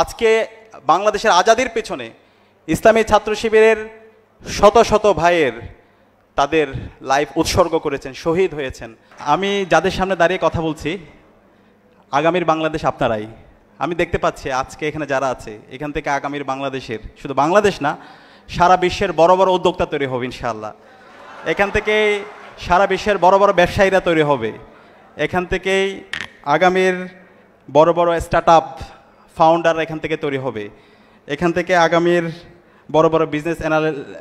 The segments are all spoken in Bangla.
আজকে বাংলাদেশের আজাদির পেছনে ইসলামী ছাত্র শিবিরের শত শত ভাইয়ের তাদের লাইফ উৎসর্গ করেছেন, শহীদ হয়েছেন। আমি যাদের সামনে দাঁড়িয়ে কথা বলছি, আগামীর বাংলাদেশ আপনারাই। আমি দেখতে পাচ্ছি আজকে এখানে যারা আছে, এখান থেকে আগামীর বাংলাদেশের, শুধু বাংলাদেশ না, সারা বিশ্বের বড় বড় উদ্যোক্তা তৈরি হবে ইনশাআল্লাহ। এখান থেকে সারা বিশ্বের বড় বড় ব্যবসায়ীরা তৈরি হবে। এখান থেকেই আগামীর বড় বড় স্টার্ট আপ ফাউন্ডার এখান থেকে তৈরি হবে। এখান থেকে আগামীর বড় বড় বিজনেস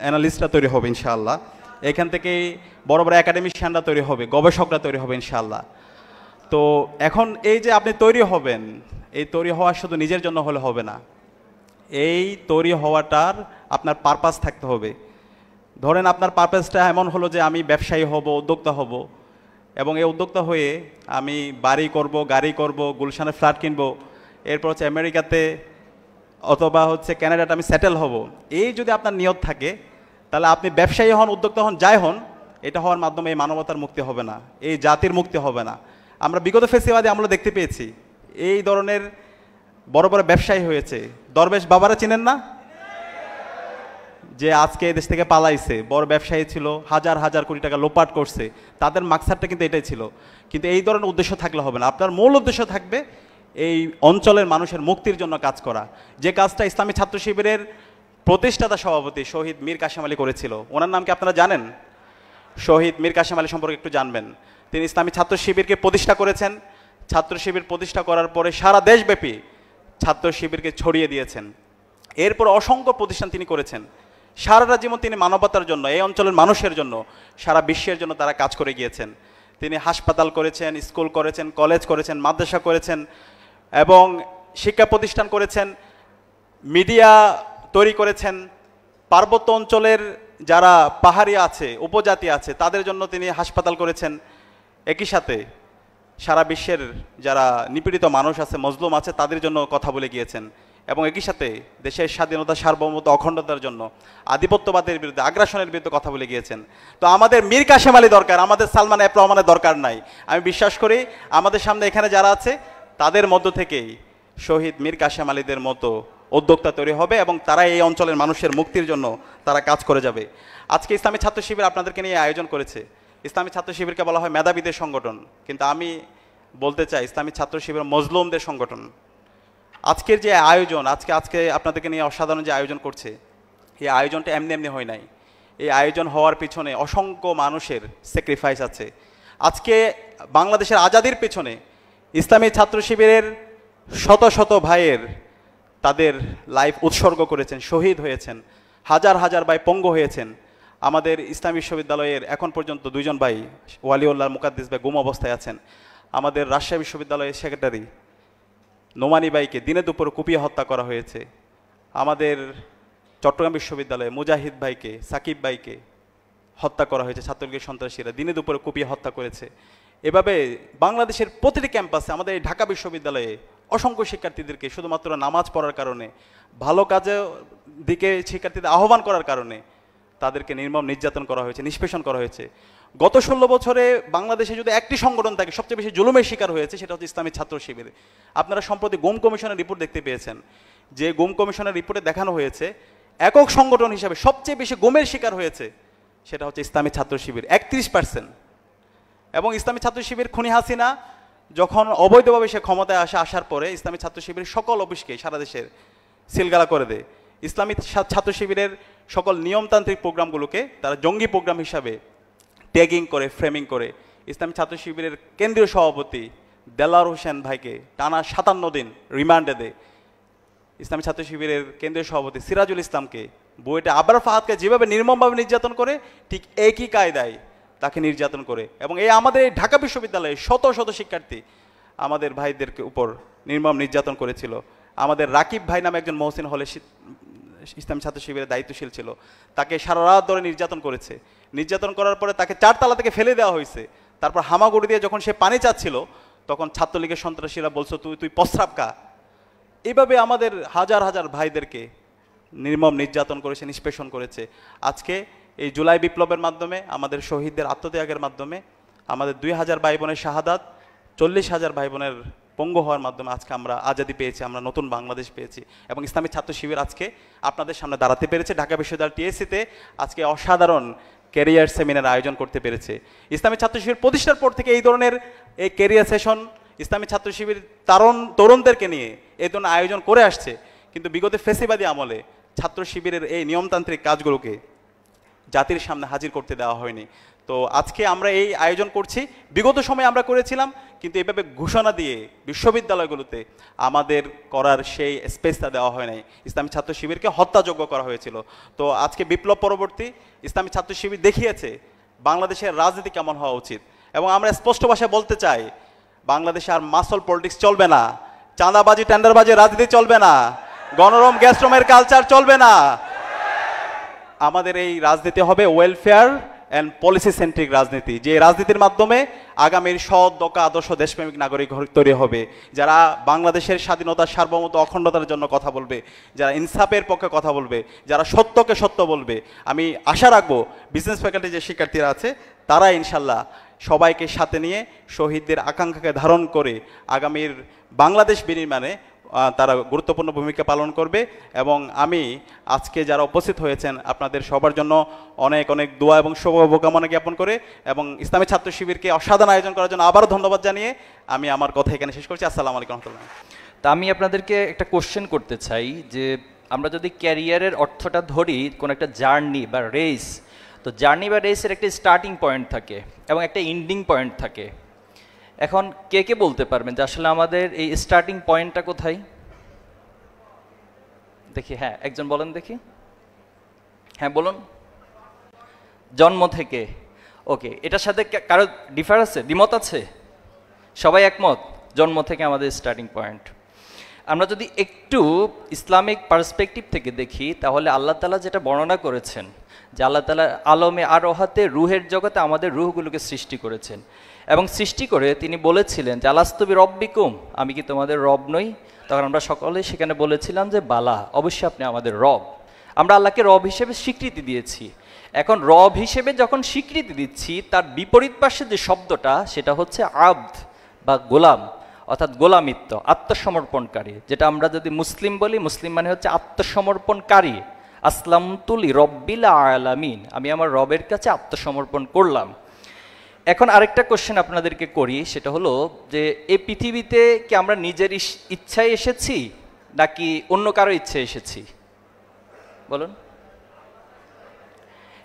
অ্যানালিস্টরা তৈরি হবে ইনশাআল্লাহ। এখান থেকেই বড় বড় একাডেমিশিয়ানরা তৈরি হবে, গবেষকরা তৈরি হবে ইনশাআল্লাহ। তো এখন এই যে আপনি তৈরি হবেন, এই তৈরি হওয়া শুধু নিজের জন্য হলে হবে না, এই তৈরি হওয়াটার আপনার পারপাস থাকতে হবে। ধরেন আপনার পারপাসটা এমন হলো যে আমি ব্যবসায়ী হব, উদ্যোক্তা হব, এবং এই উদ্যোক্তা হয়ে আমি বাড়ি করব, গাড়ি করব, গুলশানে ফ্ল্যাট কিনব, এরপর হচ্ছে আমেরিকাতে অথবা হচ্ছে কানাডাতে আমি সেটেল হব। এই যদি আপনার নিয়ত থাকে, তাহলে আপনি ব্যবসায়ী হন, উদ্যোক্তা হন, যাই হন, এটা হওয়ার মাধ্যমে এই মানবতার মুক্তি হবে না, এই জাতির মুক্তি হবে না। আমরা বিগত ফেসিবাদে আমরা দেখতে পেয়েছি এই ধরনের বড় বড় ব্যবসায়ী হয়েছে। দরবেশ বাবারা চিনেন না, যে আজকে দেশ থেকে পালাইছে, বড় ব্যবসায়ী ছিল, হাজার হাজার কোটি টাকা লোপাট করছে, তাদের মাকসাদটা কিন্তু এটাই ছিল। কিন্তু এই ধরনের উদ্দেশ্য থাকলে হবে না, আপনার মূল উদ্দেশ্য থাকবে এই অঞ্চলের মানুষের মুক্তির জন্য কাজ করা। যে কাজটা ইসলামী ছাত্র শিবিরের প্রতিষ্ঠাতা সভাপতি শহীদ মীর কাসেম আলী করেছিল। ওনার নাম কি আপনারা জানেন? শহীদ মীর কাসেম আলী সম্পর্কে একটু জানবেন। তিনি ইসলামী ছাত্র শিবিরকে প্রতিষ্ঠা করেছেন। ছাত্র শিবির প্রতিষ্ঠা করার পরে সারা দেশব্যাপী ছাত্র শিবিরকে ছড়িয়ে দিয়েছেন। এরপর অসংখ্য প্রতিষ্ঠান তিনি করেছেন। সারাটা জীবন তিনি মানবতার জন্য, এই অঞ্চলের মানুষের জন্য, সারা বিশ্বের জন্য তারা কাজ করে গিয়েছেন। তিনি হাসপাতাল করেছেন, স্কুল করেছেন, কলেজ করেছেন, মাদ্রাসা করেছেন, এবং শিক্ষা প্রতিষ্ঠান করেছেন, মিডিয়া তৈরি করেছেন। পার্বত্য অঞ্চলের যারা পাহাড়ি আছে, উপজাতি আছে, তাদের জন্য তিনি হাসপাতাল করেছেন। একই সাথে সারা বিশ্বের যারা নিপীড়িত মানুষ আছে, মজলুম আছে, তাদের জন্য কথা বলে গিয়েছেন। এবং একই সাথে দেশের স্বাধীনতা, সার্বভৌমত্ব, অখণ্ডতার জন্য, আধিপত্যবাদের বিরুদ্ধে, আগ্রাসনের বিরুদ্ধে কথা বলে গিয়েছেন। তো আমাদের মীর কাসেম আলী দরকার, আমাদের সালমান এফ রহমানের দরকার নাই। আমি বিশ্বাস করি আমাদের সামনে এখানে যারা আছে তাদের মধ্য থেকেই শহীদ মীর কাসেম আলীদের মতো উদ্যোক্তা তৈরি হবে, এবং তারা এই অঞ্চলের মানুষের মুক্তির জন্য তারা কাজ করে যাবে। আজকে ইসলামী ছাত্র শিবির আপনাদেরকে নিয়ে আয়োজন করেছে। ইসলামী ছাত্র শিবিরকে বলা হয় মেধাবীদের সংগঠন, কিন্তু আমি বলতে চাই ইসলামী ছাত্র শিবির মজলুমদের সংগঠন। আজকের যে আয়োজন, আজকে আপনাদেরকে নিয়ে অসাধারণ যে আয়োজন করছে, এই আয়োজনটা এমনি এমনি হয় নাই। এই আয়োজন হওয়ার পিছনে অসংখ্য মানুষের স্যাক্রিফাইস আছে। আজকে বাংলাদেশের আজাদির পেছনে ইসলামী ছাত্র শিবিরের শত শত ভাইয়ের তাদের লাইফ উৎসর্গ করেছেন, শহীদ হয়েছেন। হাজার হাজার ভাই পঙ্গু হয়েছেন। আমাদের ইসলামী বিশ্ববিদ্যালয়ের এখন পর্যন্ত 2 জন ভাই, ওয়ালিউল্লাহ মুকাদ্দিস ভাই, গুম অবস্থায় আছেন। আমাদের রাজশাহী বিশ্ববিদ্যালয়ের সেক্রেটারি নোমানি ভাইকে দিনে দুপুরে কুপিয়ে হত্যা করা হয়েছে। আমাদের চট্টগ্রাম বিশ্ববিদ্যালয়ে মুজাহিদ ভাইকে, সাকিব ভাইকে হত্যা করা হয়েছে। ছাত্রলীগের সন্ত্রাসীরা দিনে দুপুরে কুপিয়ে হত্যা করেছে। এভাবে বাংলাদেশের প্রতিটি ক্যাম্পাসে, আমাদের ঢাকা বিশ্ববিদ্যালয়ে অসংখ্য শিক্ষার্থীদেরকে শুধুমাত্র নামাজ পড়ার কারণে, ভালো কাজের দিকে শিক্ষার্থীদের আহ্বান করার কারণে তাদেরকে নির্মম নির্যাতন করা হয়েছে, নিষ্পেষণ করা হয়েছে। গত 16 বছরে বাংলাদেশে যদি একটি সংগঠন থাকে সবচেয়ে বেশি জুলুমের শিকার হয়েছে, সেটা হচ্ছে ইসলামী ছাত্র শিবির। আপনারা সম্প্রতি গুম কমিশনের রিপোর্ট দেখতে পেয়েছেন, যে গুম কমিশনের রিপোর্টে দেখানো হয়েছে একক সংগঠন হিসাবে সবচেয়ে বেশি গুমের শিকার হয়েছে সেটা হচ্ছে ইসলামী ছাত্র শিবির, 31%। এবং ইসলামী ছাত্র শিবির খুনি হাসিনা যখন অবৈধভাবে সে ক্ষমতায় আসার পরে ইসলামী ছাত্র শিবিরের সকল অফিসকে সারা দেশের সিলগালা করে দেয়। ইসলামী ছাত্র শিবিরের সকল নিয়মতান্ত্রিক প্রোগ্রামগুলোকে তারা জঙ্গি প্রোগ্রাম হিসাবে ট্যাগিং করে, ফ্রেমিং করে। ইসলামী ছাত্র শিবিরের কেন্দ্রীয় সভাপতি দেলাওয়ার হোসেন ভাইকে টানা 57 দিন রিমান্ডে দেয়। ইসলামী ছাত্র শিবিরের কেন্দ্রীয় সভাপতি সিরাজুল ইসলামকে, বুয়েটে আবরার ফাহাদকে যেভাবে নির্মমভাবে নির্যাতন করে, ঠিক একই কায়দায় তাকে নির্যাতন করে। এবং এই আমাদের ঢাকা বিশ্ববিদ্যালয়ে শত শত শিক্ষার্থী আমাদের ভাইদেরকে উপর নির্মম নির্যাতন করেছিল। আমাদের রাকিব ভাই নামে একজন মহসিন হলে ইসলামী ছাত্র শিবিরের দায়িত্বশীল ছিল, তাকে সারা রাত ধরে নির্যাতন করেছে। নির্যাতন করার পরে তাকে 4 তালা থেকে ফেলে দেওয়া হয়েছে। তারপর হামাগুড়ি দিয়ে যখন সে পানি চাচ্ছিল, তখন ছাত্রলীগের সন্ত্রাসীরা বলছো তুই প্রস্রাব খা। এইভাবে আমাদের হাজার হাজার ভাইদেরকে নির্মম নির্যাতন করেছে, নিষ্পেষণ করেছে। আজকে এই জুলাই বিপ্লবের মাধ্যমে, আমাদের শহীদদের আত্মত্যাগের মাধ্যমে, আমাদের 2000 ভাই বোনের শাহাদাত, 40,000 ভাই বোনের পঙ্গু হওয়ার মাধ্যমে আজকে আমরা আজাদি পেয়েছি, আমরা নতুন বাংলাদেশ পেয়েছি, এবং ইসলামী ছাত্র শিবির আজকে আপনাদের সামনে দাঁড়াতে পেরেছে। ঢাকা বিশ্ববিদ্যালয় টিএসসিতে আজকে অসাধারণ ক্যারিয়ার সেমিনার আয়োজন করতে পেরেছে। ইসলামী ছাত্র শিবির প্রতিষ্ঠার পর থেকে এই ধরনের এই ক্যারিয়ার সেশন ইসলামী ছাত্র শিবির তরুণদেরকে নিয়ে এই ধরনের আয়োজন করে আসছে। কিন্তু বিগত ফেসিবাদী আমলে ছাত্র শিবিরের এই নিয়মতান্ত্রিক কাজগুলোকে জাতির সামনে হাজির করতে দেওয়া হয়নি। তো আজকে আমরা এই আয়োজন করছি, বিগত সময়ে আমরা করেছিলাম, কিন্তু এভাবে ঘোষণা দিয়ে বিশ্ববিদ্যালয়গুলোতে আমাদের করার সেই স্পেসটা দেওয়া হয় নাই। ইসলামী ছাত্র শিবিরকে হত্যাযোগ্য করা হয়েছিল। তো আজকে বিপ্লব পরবর্তী ইসলামী ছাত্র শিবির দেখিয়েছে বাংলাদেশের রাজনীতি কেমন হওয়া উচিত, এবং আমরা স্পষ্ট ভাষায় বলতে চাই, বাংলাদেশে আর মাসল পলিটিক্স চলবে না, চাঁদাবাজি টেন্ডারবাজি রাজনীতি চলবে না, গণরম গ্যাস্ট্রমের কালচার চলবে না। আমাদের এই রাজনীতি হবে ওয়েলফেয়ার অ্যান্ড পলিসি সেন্ট্রিক রাজনীতি, যে রাজনীতির মাধ্যমে আগামীর সৎ দক্ষ আদর্শ দেশপ্রেমিক নাগরিক তৈরি হবে, যারা বাংলাদেশের স্বাধীনতা সার্বভৌমত্ব অখণ্ডতার জন্য কথা বলবে, যারা ইনসাফের পক্ষে কথা বলবে, যারা সত্যকে সত্য বলবে। আমি আশা রাখবো বিজনেস ফ্যাকাল্টি যে শিক্ষার্থীরা আছে তারা ইনশাল্লাহ সবাইকে সাথে নিয়ে শহীদদের আকাঙ্ক্ষাকে ধারণ করে আগামীর বাংলাদেশ বিনির্মাণে তারা গুরুত্বপূর্ণ ভূমিকা পালন করবে। এবং আমি আজকে যারা উপস্থিত হয়েছেন আপনাদের সবার জন্য অনেক অনেক দোয়া এবং শুভকামনা জ্ঞাপন করে, এবং ইসলামী ছাত্র শিবিরকে অসাধারণ আয়োজন করার জন্য আবারও ধন্যবাদ জানিয়ে আমি আমার কথা এখানে শেষ করছি। আসসালামু আলাইকুম রহমতুল্লাহ। তা আমি আপনাদেরকে একটা কোশ্চেন করতে চাই যে আমরা যদি ক্যারিয়ারের অর্থটা ধরি কোনো একটা জার্নি বা রেস, তো জার্নি বা রেসের একটা স্টার্টিং পয়েন্ট থাকে এবং একটা এন্ডিং পয়েন্ট থাকে। এখন কে কে বলতে পারবেন যে আসলে আমাদের এই স্টার্টিং পয়েন্টটা কোথায়? দেখি, হ্যাঁ একজন বলেন দেখি। হ্যাঁ বলুন। জন্ম থেকে। ওকে, এটার সাথে কারো ডিফার আছে, দ্বিমত আছে? সবাই একমত, জন্ম থেকে আমাদের স্টার্টিং পয়েন্ট। আমরা যদি একটু ইসলামিক পার্সপেক্টিভ থেকে দেখি তাহলে আল্লাহ তাআলা যেটা বর্ণনা করেছেন যে আল্লাহ তাআলা আলমে আরোহাতে রুহের জগতে আমাদের রুহগুলোকে সৃষ্টি করেছেন, এবং সৃষ্টি করে তিনি বলেছিলেন যে আলাস্তু বিরব্বিকুম, আমি কি তোমাদের রব নই? তখন আমরা সকলে সেখানে বলেছিলাম যে বালা, অবশ্যই আপনি আমাদের রব। আমরা আল্লাহকে রব হিসেবে স্বীকৃতি দিয়েছি। এখন রব হিসেবে যখন স্বীকৃতি দিচ্ছি, তার বিপরীত পাশে যে শব্দটা সেটা হচ্ছে আব্দ বা গোলাম, অর্থাৎ গোলামিত্ব, আত্মসমর্পণকারী। যেটা আমরা যদি মুসলিম বলি, মুসলিম মানে হচ্ছে আত্মসমর্পণকারী। আসলামতু লিরব্বিল আলামিন, আমি আমার রবের কাছে আত্মসমর্পণ করলাম। এখন আরেকটা কোশ্চেন আপনাদেরকে করি, সেটা হলো যে এই পৃথিবীতে কি আমরা নিজের ইচ্ছায় এসেছি নাকি অন্য কারো ইচ্ছায় এসেছি? বলুন,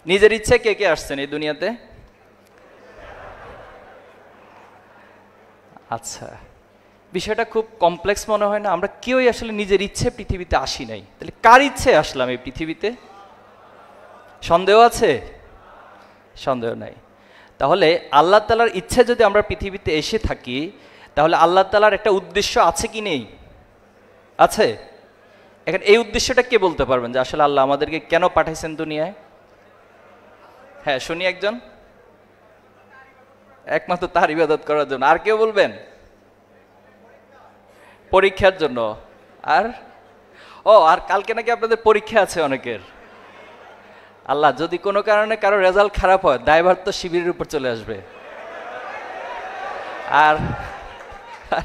নিজের ইচ্ছায় কে কে আসছেন এই দুনিয়াতে? আচ্ছা, বিষয়টা খুব কমপ্লেক্স মনে হয় না? আমরা কেউই আসলে নিজের ইচ্ছে পৃথিবীতে আসি নাই। তাহলে কার ইচ্ছে আসলাম এই পৃথিবীতে? সন্দেহ আছে? সন্দেহ নাই। তাহলে আল্লাহ তাআলার ইচ্ছে যদি আমরা পৃথিবীতে এসে থাকি, তাহলে আল্লাহ তাআলার একটা উদ্দেশ্য আছে কি নেই? আছে। এখন এই উদ্দেশ্যটা কে বলতে পারবেন যে আসলে আল্লাহ আমাদেরকে কেন পাঠাইছেন দুনিয়ায়? হ্যাঁ শুনি একজন। একমাত্র তার ইবাদত করার জন্য। আর কেউ বলবেন? পরীক্ষার জন্য। আর আর কালকে নাকি আপনাদের পরীক্ষা আছে অনেকের। আল্লাহ যদি কোনো কারণে কারো রেজাল্ট খারাপ হয়, দায়ভার তো শিবিরের উপর চলে আসবে। আর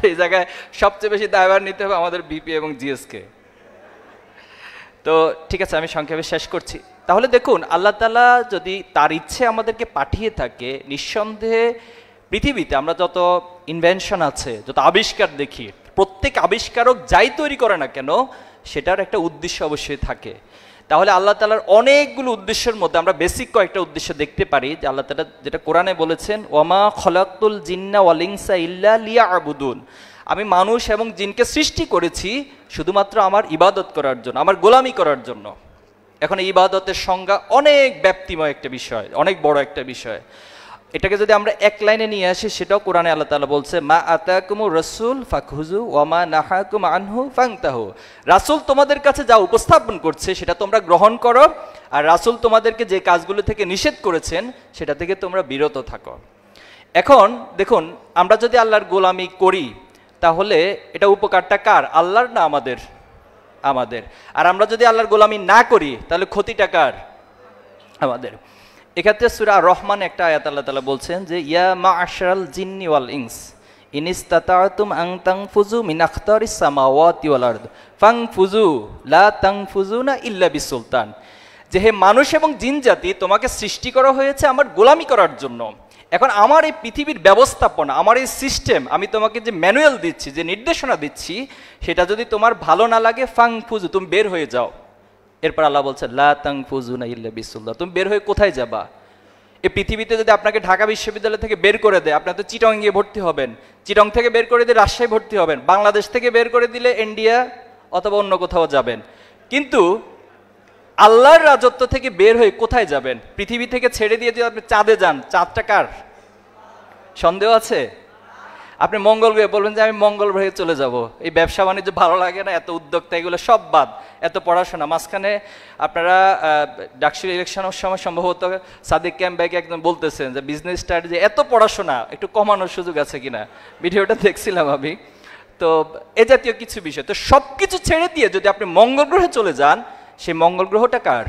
এই জায়গায় সবচেয়ে বেশি দায়ভার নিতে হবে আমাদের বিপি এবং জিএসকে। তো ঠিক আছে, আমি সংক্ষেপে শেষ করছি। তাহলে দেখুন, আল্লাহ তাআলা যদি তার ইচ্ছে আমাদেরকে পাঠিয়ে থাকে, নিঃসন্দেহে পৃথিবীতে আমরা যত ইনভেনশন আছে, যত আবিষ্কার দেখি, প্রত্যেক আবিষ্কারক যাই তৈরি করে না কেন, সেটার একটা উদ্দেশ্য অবশ্যই থাকে। তাহলে আল্লাহ তাআলার অনেকগুলো উদ্দেশ্যের মধ্যে আমরা বেসিক কয়েকটা উদ্দেশ্য দেখতে পারি যে আল্লাহ তাআলা যেটা কোরআনে বলেছেন, ওয়ামা খলাকতুল জিন্না ওয়াল ইনসা ইল্লা লিয়াবুদুন, আমি মানুষ এবং জিনকে সৃষ্টি করেছি শুধুমাত্র আমার ইবাদত করার জন্য, আমার গোলামি করার জন্য। এখন এই ইবাদতের সংজ্ঞা অনেক ব্যাপ্তিময় একটা বিষয়, অনেক বড় একটা বিষয়। এটাকে যদি আমরা এক লাইনে নিয়ে আসি, সেটাও কোরআনে আল্লাহ তাআলা বলছে, মা আতাকুমুর রাসূল ফাখুযু ওয়া মা নাহাকুম আনহু ফান্তাহু, রাসূল তোমাদের কাছে যা উপস্থাপন করছে সেটা তোমরা গ্রহণ করো, আর রাসূল তোমাদেরকে যে কাজগুলো থেকে নিষেধ করেছেন সেটা থেকে তোমরা বিরত থাকো। এখন দেখুন, আমরা যদি আল্লাহর গোলামি করি তাহলে এটা উপকারটা কার? আল্লাহর না আমাদের? আমাদের। আর আমরা যদি আল্লাহর গোলামি না করি তাহলে ক্ষতিটা কার? আমাদের। এক্ষেত্রে সূরা আর রহমান একটা আয়াত আল্লাহ তাআলা বলছেন যে ইয়া মা'আশারাল জিন্নি ওয়াল ইনস ইনিস্তাতাতুম আন তানফুযু মিন আখতারিস সামাওয়াতি ওয়াল আরদ ফানফুযু লা তানফুযুনা ইল্লা বিসুলতান। যে হে মানুষ এবং জিন জাতি, তোমাকে সৃষ্টি করা হয়েছে আমার গোলামি করার জন্য। এখন আমার এই পৃথিবীর ব্যবস্থাপনা, আমার এই সিস্টেম, আমি তোমাকে যে ম্যানুয়াল দিচ্ছি, যে নির্দেশনা দিচ্ছি, সেটা যদি তোমার ভালো না লাগে ফানফুযু, তুমি বের হয়ে যাও। এরপর আল্লাহ বলছে লা তানফুযুনা ইল্লা বিসুলতান, তুমি বের হয়ে কোথায় যাবা? এই পৃথিবীতে যদি আপনাকে ঢাকা বিশ্ববিদ্যালয় থেকে বের করে দেয়, আপনার তো চিটং গিয়ে ভর্তি হবেন, চিটং থেকে বের করে দিয়ে রাজশাহী ভর্তি হবেন, বাংলাদেশ থেকে বের করে দিলে ইন্ডিয়া অথবা অন্য কোথাও যাবেন। কিন্তু আল্লাহর রাজত্ব থেকে বের হয়ে কোথায় যাবেন? পৃথিবী থেকে ছেড়ে দিয়ে যদি আপনি চাঁদে যান, চাঁদটা কার? সন্দেহ আছে? আপনি মঙ্গল গ্রহে বলবেন যে আমি মঙ্গল গ্রহে চলে যাব, এই ব্যবসা বাণিজ্য ভালো লাগে না, এত উদ্যোক্তা, এগুলো সব বাদ, এত পড়াশোনা। মাঝখানে আপনারা ডাকসুর ইলেকশনের সময় সম্ভবত সাদিক ক্যাম্প ভাইকে একদম বলতেছেন যে বিজনেস স্ট্র্যাটেজি, এত পড়াশোনা একটু কমানোর সুযোগ আছে কিনা, ভিডিওটা দেখছিলাম আমি। তো এ জাতীয় কিছু বিষয়, তো সব কিছু ছেড়ে দিয়ে যদি আপনি মঙ্গল গ্রহে চলে যান, সেই মঙ্গল গ্রহটা কার?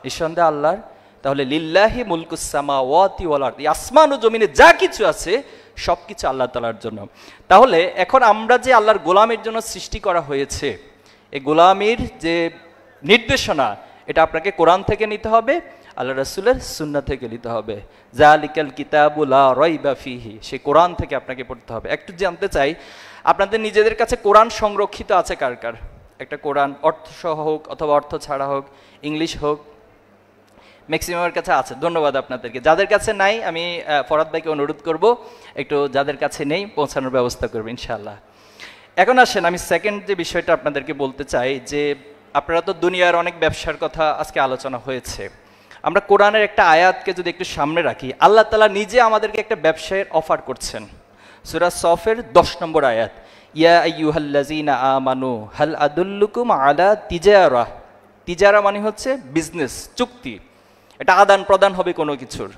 নিঃসন্দেহে আল্লাহর। তাহলে লিল্লাহি মুলকুস সামাওয়াতি ওয়াল আরদ, আসমান ও জমিনে যা কিছু আছে সবকিছু আল্লাহ তাআলার জন্য। তাহলে এখন আমরা যে আল্লাহর গোলামের জন্য সৃষ্টি করা হয়েছে, এই গোলামির যে নির্দেশনা, এটা আপনাকে কোরআন থেকে নিতে হবে, আল্লাহ রাসূলের সুন্নাহ থেকে নিতে হবে। যালিকাল কিতাবু লা রাইবা ফিহি, সেই কোরআন থেকে আপনাকে পড়তে হবে। একটু জানতে চাই, আপনাদের নিজেদের কাছে কোরআন সংরক্ষিত আছে কার কার? একটা কোরআন অর্থ সহ হোক অথবা অর্থ ছাড়া হোক, ইংলিশ হোক, ম্যাক্সিমামের কাছে আছে। ধন্যবাদ আপনাদেরকে। যাদের কাছে নাই, আমি ফরাদ ভাইকে অনুরোধ করব একটু যাদের কাছে নেই পৌঁছানোর ব্যবস্থা করবে ইনশাআল্লাহ। এখন আসেন, আমি সেকেন্ড যে বিষয়টা আপনাদেরকে বলতে চাই, যে আপনারা তো দুনিয়ার অনেক ব্যবসার কথা আজকে আলোচনা হয়েছে, আমরা কোরআনের একটা আয়াতকে যদি একটু সামনে রাখি, আল্লাহ তাআলা নিজে আমাদেরকে একটা ব্যবসায়ের অফার করছেন। সূরা সফের 10 নম্বর আয়াত, ইয়া আইয়ুহাল্লাযীনা আমানু হাল আদুল্লুকুম আলা তিজারা। তিজারা মানে হচ্ছে বিজনেস, চুক্তি, এটা আদান প্রদান হবে কোনো কিছুর।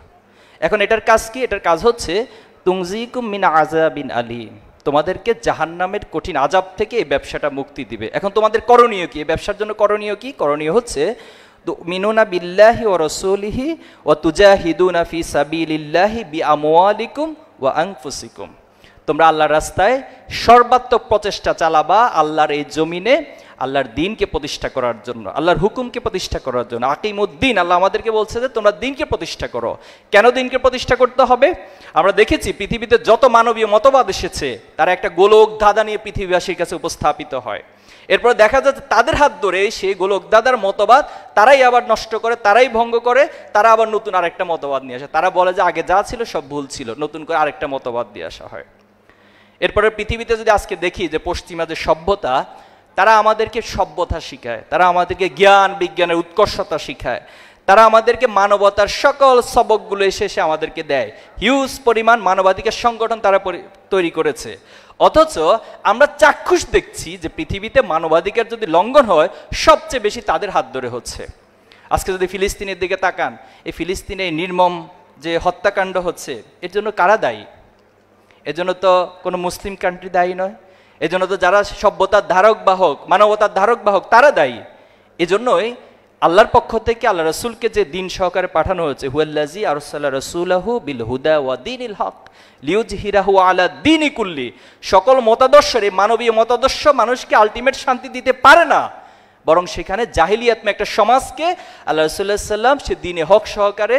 এখন এটার কাজ কি? এটার কাজ হচ্ছে তুনজিকুম মিন আযাবিন আলীম, তোমাদেরকে জাহান্নামের কঠিন আযাব থেকে এই ব্যবসাটা মুক্তি দিবে। এখন তোমাদের করণীয় কি? এই ব্যবসার জন্য করণীয় কি? করণীয় হচ্ছে তুমিনুনা বিল্লাহি ওয়া রাসূলিহি ওয়া তুজাহিদুনা ফি সাবিলিল্লাহি বিআমওয়ালিকুম ওয়া আনফুসিকুম। তোমরা আল্লাহর রাস্তায় সর্বাত্মক প্রচেষ্টা চালাবা, আল্লাহর এই জমিনে আল্লাহর দ্বীনকে প্রতিষ্ঠা করার জন্য, আল্লাহর হুকুমকে প্রতিষ্ঠা করার জন্য। আকিমুদ্দিন, আল্লাহ আমাদেরকে বলছে যে তোমরা দ্বীনকে প্রতিষ্ঠা করো। কেন দ্বীনকে প্রতিষ্ঠা করতে হবে? আমরা দেখেছি পৃথিবীতে যত মানবীয় মতবাদ এসেছে, তারা একটা গোলক ধাঁধা নিয়ে পৃথিবীবাসীর কাছে উপস্থাপিত হয়। এরপর দেখা যাচ্ছে তাদের হাত ধরে সেই গোলক ধাঁধার মতবাদ তারাই আবার নষ্ট করে, তারাই ভঙ্গ করে, তারা আবার নতুন আরেকটা মতবাদ নিয়ে আসে। তারা বলে যে আগে যা ছিল সব ভুল ছিল, নতুন করে আরেকটা মতবাদ দিয়ে আসা হয়। এরপরে পৃথিবীতে যদি আজকে দেখি যে পশ্চিমা যে সভ্যতা, তারা আমাদেরকে সভ্যতা শিখায়, তারা আমাদেরকে জ্ঞান বিজ্ঞানের উৎকর্ষতা শিখায়, তারা আমাদেরকে মানবতার সকল সবকগুলো এসে আমাদেরকে দেয়। হিউজ পরিমাণ মানবাধিকার সংগঠন তারা তৈরি করেছে। অথচ আমরা চাক্ষুষ দেখছি যে পৃথিবীতে মানবাধিকার যদি লঙ্ঘন হয়, সবচেয়ে বেশি তাদের হাত ধরে হচ্ছে। আজকে যদি ফিলিস্তিনের দিকে তাকান, এই ফিলিস্তিনে নির্মম যে হত্যাকাণ্ড হচ্ছে, এর জন্য কারা দায়ী? এজন্য তো কোনো মুসলিম কান্ট্রি দায়ী নয়, এজন্য তো যারা সভ্যতার ধারক বাহক, মানবতার ধারক বাহক, তারা দায়ী। এজন্যই আল্লাহর পক্ষ থেকে আল্লাহ রাসূলকে যে দিন সহকারে পাঠানো হয়েছে, হুয়াল্লাযী আরসালা রাসূলাহু বিল হুদা ওয়া দীনিল হক লিইয়ুযহিরাহু আলা দীনি কুল্লি। সকল মতাদর্শের, এই মানবীয় মতাদর্শ মানুষকে আলটিমেট শান্তি দিতে পারে না, বরং সেখানে জাহিলিয়াতময় একটা সমাজকে আল্লাহ রাসূলুল্লাহ সাল্লাল্লাহু আলাইহি ওয়াসাল্লাম সে দ্বীনে হক সহকারে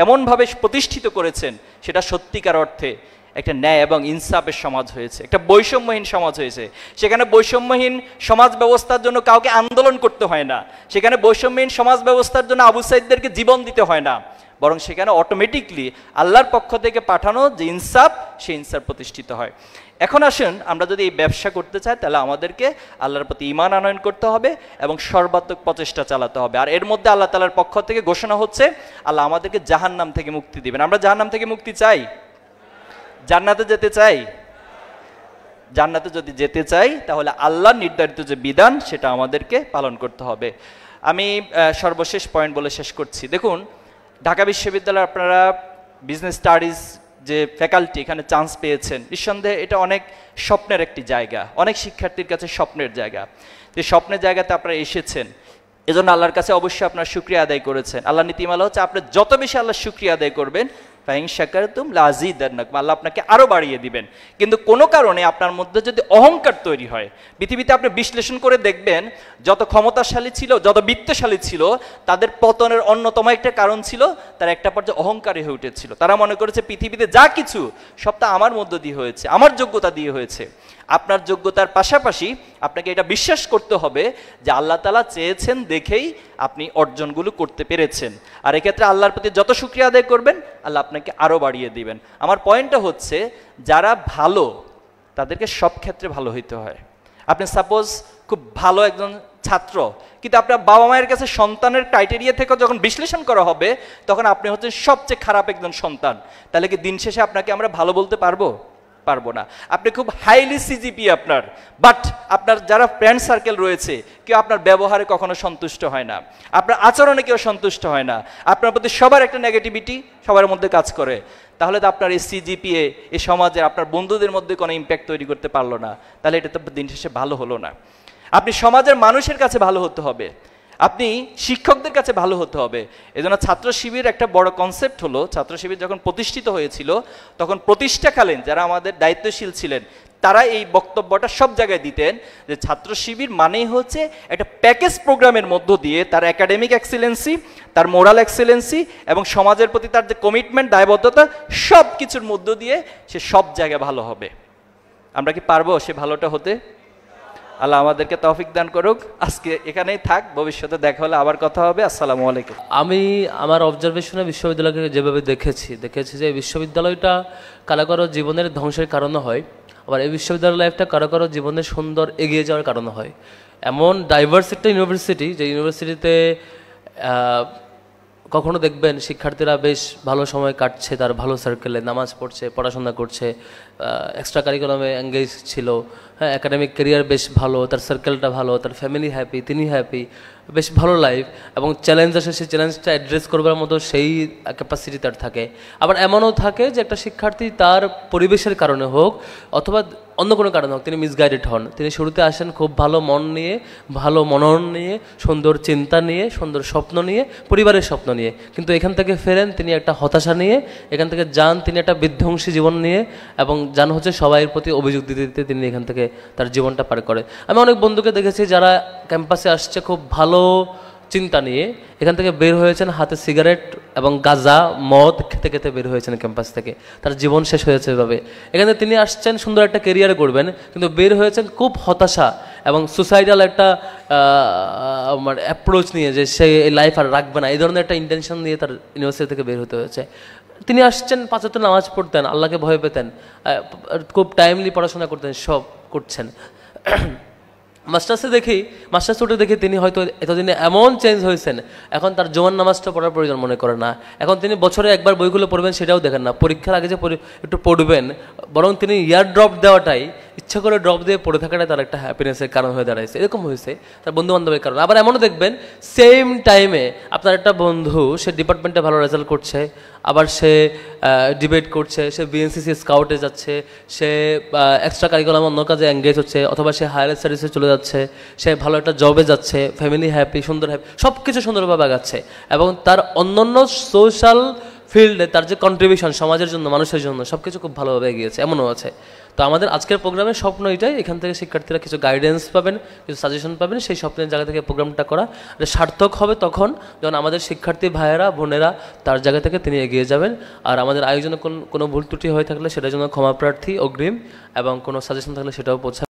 এমনভাবে প্রতিষ্ঠিত করেছেন, সেটা সত্যিকার অর্থে একটা ন্যায় এবং ইনসাফের সমাজ হয়েছে, একটা বৈষম্যহীন সমাজ হয়েছে। সেখানে বৈষম্যহীন সমাজ ব্যবস্থার জন্য কাউকে আন্দোলন করতে হয় না, সেখানে বৈষম্যহীন সমাজ ব্যবস্থার জন্য আবু সাইদদেরকে জীবন দিতে হয় না, বরং সেখানে অটোমেটিকলি আল্লাহর পক্ষ থেকে পাঠানো যে ইনসাফ, সেই ইনসাফ প্রতিষ্ঠিত হয়। এখন আসুন, আমরা যদি এই ব্যবসা করতে চাই, তাহলে আমাদেরকে আল্লাহর প্রতি ঈমান আনয়ন করতে হবে এবং সর্বাত্মক প্রচেষ্টা চালাতে হবে। আর এর মধ্যে আল্লাহ তাআলার পক্ষ থেকে ঘোষণা হচ্ছে আল্লাহ আমাদেরকে জাহান্নাম থেকে মুক্তি দিবেন। আমরা জাহান্নাম থেকে মুক্তি চাই? জান্নাতে যেতে চাই? জান্নাতে যদি যেতে চাই, তাহলে আল্লাহর নির্ধারিত যে বিধান, সেটা আমাদেরকে পালন করতে হবে। আমি সর্বশেষ পয়েন্ট বলে শেষ করছি। দেখুন, ঢাকা বিশ্ববিদ্যালয়ে আপনারা বিজনেস স্টাডিজ যে ফ্যাকাল্টি, এখানে চান্স পেয়েছেন, নিঃসন্দেহে এটা অনেক স্বপ্নের একটি জায়গা, অনেক শিক্ষার্থীর কাছে স্বপ্নের জায়গা। যে স্বপ্নের জায়গাতে আপনারা এসেছেন, এজন্য আল্লাহর কাছে অবশ্যই আপনারা শুকরিয়া আদায় করেছেন। আল্লাহ নীতিমালা হচ্ছে আপনি যত বেশি আল্লাহর শুকরিয়া আদায় করবেন, ফাইন শাকারতুম লাযীদান্নাকুম, আল্লাহ আপনাকে আরো বাড়িয়ে দিবেন। কিন্তু কোনো কারণে আপনার মধ্যে যদি অহংকার তৈরি হয়, পৃথিবীতে আপনি বিশ্লেষণ করে দেখবেন যত ক্ষমতাশালী ছিল, যত বিত্তশালী ছিল, তাদের পতনের অন্যতম একটা কারণ ছিল তার একটা পর্যায়ে অহংকারী হয়ে উঠেছিল। তারা মনে করেছে পৃথিবীতে যা কিছু সবটা আমার মধ্য দিয়ে হয়েছে, আমার যোগ্যতা দিয়ে হয়েছে। আপনার যোগ্যতার পাশাপাশি আপনাকে এটা বিশ্বাস করতে হবে যে আল্লাহ তাআলা চেয়েছেন দেখেই আপনি অর্জনগুলো করতে পেরেছেন। আর এক্ষেত্রে আল্লাহর প্রতি যত শুকরিয়া আদায় করবেন, আল্লাহ আপনাকে আরো বাড়িয়ে দিবেন। আমার পয়েন্টটা হচ্ছে, যারা ভালো তাদেরকে সব ক্ষেত্রে ভালো হইতে হয়। আপনি সাপোজ খুব ভালো একজন ছাত্র, কিন্তু আপনার বাবা মায়ের কাছে সন্তানের ক্রাইটেরিয়া থেকে যখন বিশ্লেষণ করা হবে, তখন আপনি হচ্ছেন সবচেয়ে খারাপ একজন সন্তান। তাহলে কি দিন শেষে আপনাকে আমরা ভালো বলতে পারবো? পারবো না। আপনি খুব হাইলি সিজিপি আপনার, বাট আপনার যারা ফ্রেন্ড সার্কেল রয়েছে, কেউ আপনার ব্যবহারে কখনো সন্তুষ্ট হয় না, আপনার আচরণে কেউ সন্তুষ্ট হয় না, আপনার প্রতি সবার একটা নেগেটিভিটি সবার মধ্যে কাজ করে, তাহলে তো আপনার এই সিজিপিএ এই সমাজে আপনার বন্ধুদের মধ্যে কোনো ইম্প্যাক্ট তৈরি করতে পারলো না। তাহলে এটা তো দিন শেষে ভালো হলো না। আপনি সমাজের মানুষের কাছে ভালো হতে হবে, আপনি শিক্ষকদের কাছে ভালো হতে হবে। এজন্য ছাত্র শিবির একটা বড় কনসেপ্ট হলো, ছাত্র শিবির যখন প্রতিষ্ঠিত হয়েছিল, তখন প্রতিষ্ঠাকালীন যারা আমাদের দায়িত্বশীল ছিলেন, তারা এই বক্তব্যটা সব জায়গায় দিতেন যে ছাত্র শিবির মানেই হচ্ছে একটা প্যাকেজ প্রোগ্রামের মধ্য দিয়ে তার একাডেমিক এক্সেলেন্সি, তার মোরাল এক্সেলেন্সি এবং সমাজের প্রতি তার যে কমিটমেন্ট, দায়বদ্ধতা, সব কিছুর মধ্য দিয়ে সে সব জায়গায় ভালো হবে। আমরা কি পারবো সে ভালোটা হতে? আল্লাহ আমাদেরকে তৌফিক দান করুক। আজকে এখানেই থাক, ভবিষ্যতে দেখা হলে আবার কথা হবে। আসসালামু আলাইকুম। আমি আমার অবজারভেশনে বিশ্ববিদ্যালয়কে যেভাবে দেখেছি যে বিশ্ববিদ্যালয়টা কারো কারো জীবনের ধ্বংসের কারণও হয়, আবার এই বিশ্ববিদ্যালয় লাইফটা কারো কারো জীবনের সুন্দর এগিয়ে যাওয়ার কারণও হয়। এমন ডাইভার্স একটা ইউনিভার্সিটি, যে ইউনিভার্সিটিতে কখনো দেখবেন শিক্ষার্থীরা বেশ ভালো সময় কাটছে, তার ভালো সার্কেলে নামাজ পড়ছে, পড়াশোনা করছে, এক্সট্রা কারিকুলামে এঙ্গেজ ছিল, হ্যাঁ, একাডেমিক ক্যারিয়ার বেশ ভালো, তার সার্কেলটা ভালো, তার ফ্যামিলি হ্যাপি, তিনি হ্যাপি, বেশ ভালো লাইফ, এবং চ্যালেঞ্জ আসে, সেই চ্যালেঞ্জটা অ্যাড্রেস করবার মতো সেই ক্যাপাসিটি তার থাকে। আবার এমনও থাকে যে একটা শিক্ষার্থী তার পরিবেশের কারণে হোক অথবা অন্য কোনো কারণে হোক, তিনি মিসগাইডেড হন। তিনি শুরুতে আসেন খুব ভালো মন নিয়ে, ভালো মনন নিয়ে, সুন্দর চিন্তা নিয়ে, সুন্দর স্বপ্ন নিয়ে, পরিবারের স্বপ্ন নিয়ে, কিন্তু এখান থেকে ফেরেন তিনি একটা হতাশা নিয়ে, এখান থেকে যান তিনি একটা বিধ্বংসী জীবন নিয়ে, এবং যান হচ্ছে সবাইয়ের প্রতি অভিযোগ দিতে দিতে তিনি এখান থেকে তার জীবনটা পার করে। আমি অনেক বন্ধুকে দেখেছি যারা ক্যাম্পাসে আসছে খুব ভালো চিন্তা নিয়ে, এখান থেকে বের হয়েছেন হাতে সিগারেট এবং গাঁজা মদ খেতে খেতে বের হয়েছেন ক্যাম্পাস থেকে, তার জীবন শেষ হয়েছে এভাবে। এখানে তিনি আসছেন সুন্দর একটা কেরিয়ার করবেন, কিন্তু বের হয়েছেন খুব হতাশা এবং সুসাইডাল একটা মানে অ্যাপ্রোচ নিয়ে, যে সে এই লাইফ আর রাখবে না, এই ধরনের একটা ইন্টেনশন নিয়ে তার ইউনিভার্সিটি থেকে বের হতে হয়েছে। তিনি আসছেন, 5 ওয়াক্ত নামাজ পড়তেন, আল্লাহকে ভয় পেতেন, খুব টাইমলি পড়াশোনা করতেন, সব করছেন। মাস্টার্সে দেখি, মাস্টার্স উঠে দেখি তিনি হয়তো এতদিনে এমন চেঞ্জ হয়েছেন, এখন তার জোয়ান নামাজটা পড়ার প্রয়োজন মনে করে না, এখন তিনি বছরে একবার বইগুলো পড়বেন সেটাও দেখেন না, পরীক্ষার আগে যে একটু পড়বেন, বরং তিনি ইয়ার ড্রপ দেওয়াটাই, ইচ্ছা করে ড্রপ দিয়ে পড়ে থাকাটাই তার একটা হ্যাপিনেসের কারণ হয়ে দাঁড়াইছে। এরকম হয়েছে তার বন্ধু বান্ধবের কারণে। আবার এমনও দেখবেন সেম টাইমে আপনার একটা বন্ধু, সে ডিপার্টমেন্টে ভালো রেজাল্ট করছে, আবার সে ডিবেট করছে, সে বিএনসিসি স্কাউটে যাচ্ছে, সে এক্সট্রা কারিকুলাম অন্য কাজে এঙ্গেজ হচ্ছে, অথবা সে হায়ার স্টাডিজে চলে যাচ্ছে, সে ভালো একটা জবে যাচ্ছে, ফ্যামিলি হ্যাপি, সুন্দর হ্যাপি, সব কিছু সুন্দরভাবে আগাচ্ছে, এবং তার অন্যান্য সোশ্যাল ফিল্ডে তার যে কন্ট্রিবিউশন সমাজের জন্য, মানুষের জন্য, সব কিছু খুব ভালোভাবে এগিয়েছে, এমনও আছে। তো আমাদের আজকের প্রোগ্রামের স্বপ্ন এটাই, এখান থেকে শিক্ষার্থীরা কিছু গাইডেন্স পাবেন, কিছু সাজেশন পাবেন, সেই স্বপ্নের জায়গা থেকে প্রোগ্রামটা করা সার্থক হবে তখন যখন আমাদের শিক্ষার্থী ভাইয়েরা বোনেরা তার জায়গা থেকে তিনি এগিয়ে যাবেন। আর আমাদের আয়োজনে কোনো ভুল ত্রুটি হয়ে থাকলে সেটার জন্য ক্ষমা প্রার্থী অগ্রিম, এবং কোনো সাজেশন থাকলে সেটাও পৌঁছাবে।